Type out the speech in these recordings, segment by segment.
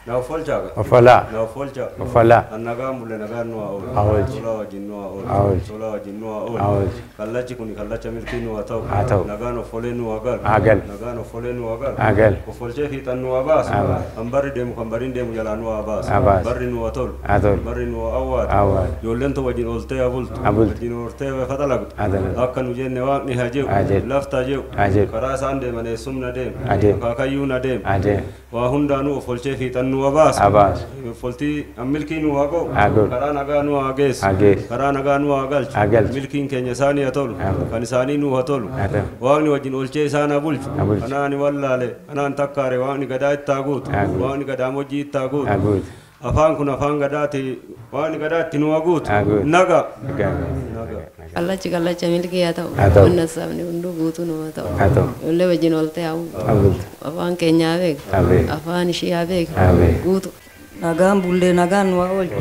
نافولجا وفلا نافولجا وفلا النجام ولا نجام نوا أول ولا وجنوا أول ولا وجنوا أول كلاش كوني كلاش ملكين واتو أتو نجام وفلين وأقل أقل نجام وفلين وأقل أقل وفلجة في تنوا باس أمبر ديم كمبرين ديم يلانوا باس برين واتول أتول برين وأواد أول يولن تو وجن أولتي أبولت وجن أولتي وفتلقت أكن وجن نواق نهاجو لفت أجو كراس عندي من يسمنا ديم كاكيونا ديم وهندانو فلجة في تنوا باس فلتي ملكين وأقو كرا نجانو أجيس كرا نجانو أقل ملكين كنيساني أتول كنيساني نو أتول واني وجن أولتي سانا بولت أنا أني والله له أنا أنتكاري واني قداي تاغوت واني قدامو جي تاغوت أفان كنا أفان قداتي واني قداتي نواغوت نجا Kallachaa milki yaa ta'u wanna sabni hundu guutuu nama ta'u illee wajjin ol ta'u afaan keenyaa beek afaan ishiyaa beek guutu nagaan bullee nagaan waa oolchu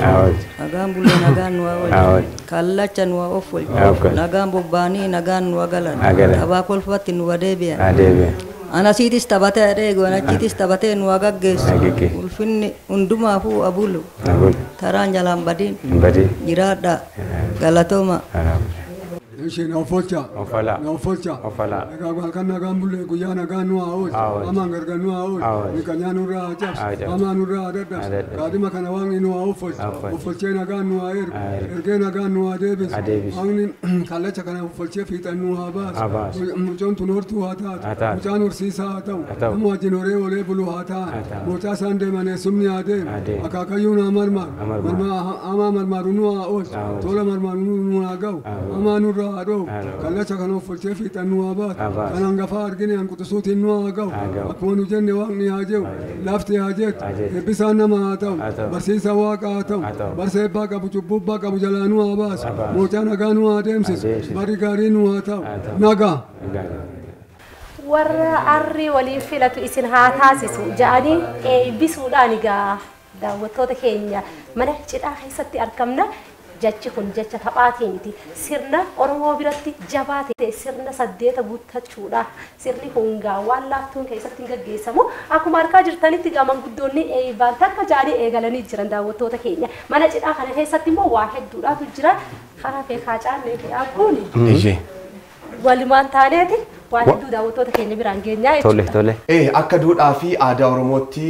nagaan bullee nagaan waa oolchu Kallachaa waa oolchu nagaan bobbaanii nagaan waa galan tabaa kolfatti nu wadeebiyan anasiitis tabatee adeegu anachiitis tabatee nu agaggeessu ulfinni hundumaafuu abulu taraan jalaan badiin jiraadha galatooma Shin Ofocha, Ofocha, kan nagaan bulle guyyaa nagaan nu haa oolchu amaan gargar nu haa oolchu miqanyaa nurraa haa cabsu amaan nurraa haa dadhabsu kaadhima kana waaqni nu haa offolchee nagaan nu haa ergee nagaan nu haa deebisu waaqni kallacha kana offolchee fiixan nu haa baasu mucoon tun hortuu haa taatu mucaan horsiisaa haa ta'u nama wajjin horee olee bulu haa ta'an mucaa isaan deemanii sumni haa deemu akaakayyuun haa marmaaru amaa marmaaru nu haa oolchu tola marmaaru nu haa ga'u amaa nurraa Kallachaa kana offolchee fiixan nu haa baatu kan hangafaa argine hanquxisuutiin nu haa ga'u akkuma nu jenne waaqni haa jehu lafti haa jettu eebbisaan nama haa ta'u barsiisa waaqa haa ta'u barsa eebbaa qabu cubbuu abbaa qabu jalaa nu haa baasu mucaa nagaa nu haa deemsisu bari gaarii nu haa ta'u nagaa. Warra arri waliin filatu isin haa taasisu jedhanii eebbisuudhaan egaa daawwattoota keenya mana cidhaa keessatti argamna. Jachi kun jacha taphaati miti sirna Oromoo biratti jabaate sirna Sadeeta Guutachuudha sirni hungaa waan laaftuun keessatti gaggeessamu akkuma argaa jirtanitti manguddoonni Eebbaan takka jaanii eegalanii jiran daawwattoota keenya mana cidhaa kana keessatti immoo waa hedduudhaatu jira karaa feekaa caannee fi abbuuni walumaan taaneeti waan hedduu daawwattoota keenya biraan geenyaa jechuudha. Akka duudhaa fi aadaa Oromootti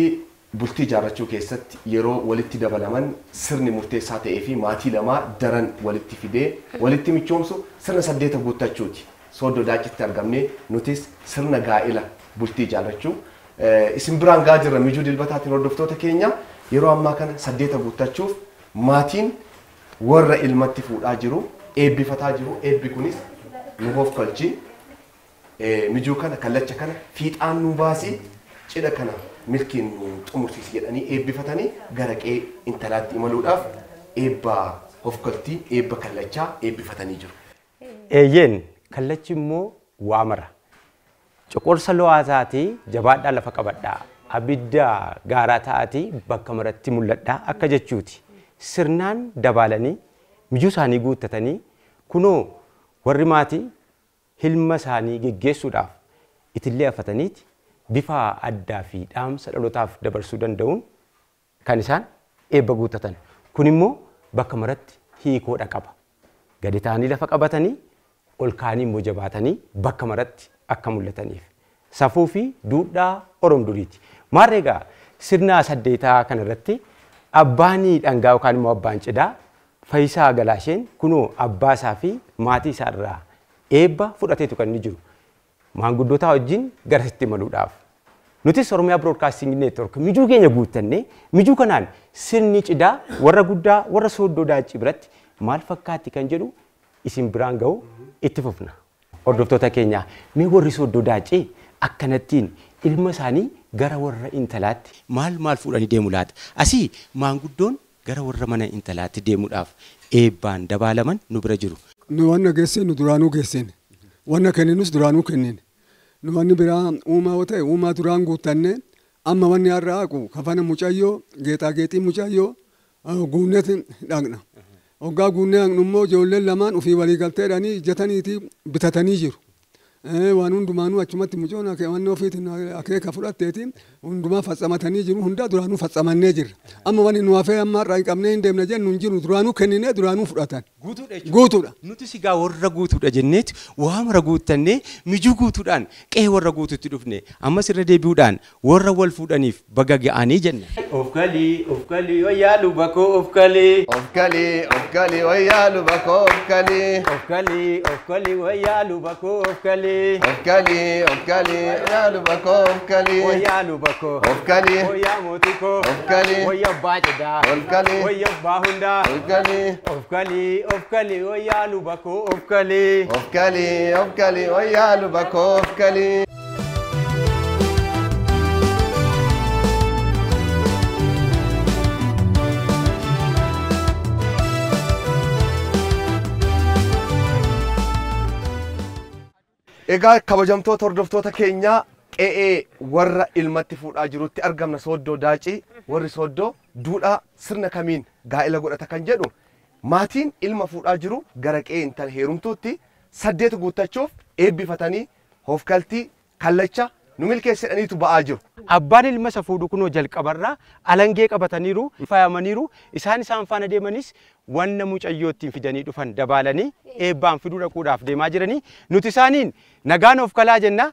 bultii jaarrachuu keessatti yeroo walitti dabalaman sirni murteessaa ta'ee fi maatii lamaa daran walitti fidee walitti michoomsu sirna Sadeeta Guutachuuti. Sooddoo Daacitti argamne nutis sirna gaa'ela bultii jaarrachuu isin biraan gaa jirra Mijuu Dilbataatiin hordoftoota keenya yeroo ammaa kana Sadeeta Guutachuuf maatiin warra ilmatti fuudhaa jiru eebbifataa jiru eebbi kunis nu hofkalchi Mijuu kana Kallachaa kana fiixaan nu baasii cidha kana milkiin xumursiis jedhanii eebbifatanii gara qe'ee intalaatti imaluudhaaf eebba hofkaltii eebba Kallachaa eebbifatanii jiru. Eeyyeen Kallachi immoo waamara. Coqorsa lo'aa taatee jabaadhaa lafa qabadhaa abidda gaaraa taatee bakka maratti mul'adhaa akka jechuuti. Sirnaan dabaalanii mijuu isaanii guuttatanii kunoo warri maatii hilma isaanii geggeessuudhaaf itillee afataniiti. Bifa addaa fi dhaamsa dhalootaaf dabarsuu danda'uun kan isaan eebba guuttatan. Kun immoo bakka maratti hiikoodha qaba. Gadi ta'anii lafa qabatanii ol kaanii immoo jabaatanii bakka maratti akka mul'ataniif. Safuu fi duudhaa Oromoo duriiti. Maarreegaa sirna Sadeetaa kanarratti abbaanii dhangaa yookaan immoo abbaan cidhaa Faayisaa Galaasheen kunoo abbaa isaa fi maatii isaa irraa eebba fudhateetu kan inni jiru. Maanguddoota wajjin garasitti imaluudhaaf. Nutis Oromiyaa Broadcasting Network mijuu keenya guuttannee mijuu kanaan sirni cidhaa warra guddaa warra Sooddoo Daacii biratti maal fakkaatti kan jedhu isin biraan ga'u itti fufna. Hordoftoota keenya mee warri Sooddoo Daacii akkanattiin ilma isaanii gara warra intalaatti maal fuudhanii deemu laata? Asii maanguddoon gara warra mana intalaatti deemuudhaaf eebbaan dabaalaman nu bira jiru. Nu wanna geessee nu duraanuu geesseen. Wanna kenninus duraanuu kenneen. Nu wanni biraa uumaa ta'e uumaa duraan guuttanne amma wanni har'a haqu kafana mucayyoo geexaa mucayyoo guunneetiin dhaqna. Hoggaa guunnee dhaqnu immoo ijoolleen lamaan ofii walii galteedhanii ijjataniitii bitatanii jiru. waan hundumaanuu achumatti mucoon waan ofiitiin akeeka fudhatteetiin hundumaa faccamatanii jiru hunda duraanuu faccamannee jirra. Amma waan nu hafee amma irraa hin qabnee hin deemne jennu hin jiru duraanuu kenninee duraanuu fudhatan. Guutuudha. Nuti sigaa warra guutuudha jenneeti waa mara guuttannee mijuu guutuudhaan qe'ee warra guututti dhufne ammas irra deebi'uudhaan warra wal fuudhaniif baga ga'anii jenna. Of kalii wayyaa luba koo of kalii. Of kalii wayyaa luba koo of kalii. Of kalii wayyaa luba koo of kalii. Of kalii wayyaa luba koo of kalii. Wayyaa luba koo. Of kalii. Wayyaa mootii koo. Of kalii. Wayyaa abbaa Cidhaa. Of kalii. Wayyaa abbaa hundaa. Of kalii. Of kalii wayyaa luba koo of kalii. Of kalii wayyaa luba koo of kalii. Egaa kabajamtoota hordoftoota keenyaa qe'ee warra ilmatti fuudhaa jirutti argamna Sooddoo Daacii warri Sooddoo duudhaa sirna kamiin gaa'ela godhata kan jedhu maatiin ilma fuudhaa jiru gara qe'ee intala heerumtuutti Sadeeta guuttachuuf eebbifatanii hofkaltii Kallachaa nu milkeessedhaniitu ba'aa jiru. Abbaan ilma isa fuudhu kunoo jalqabarraa alangee qabataniiru faayamaniiru isaan faana deemanis wanna mucayyootiin fidanii dhufan dabalanii eebbaan fiduu dhaquudhaaf deemaa jiranii nuti isaaniin nagaan of kalaa jenna.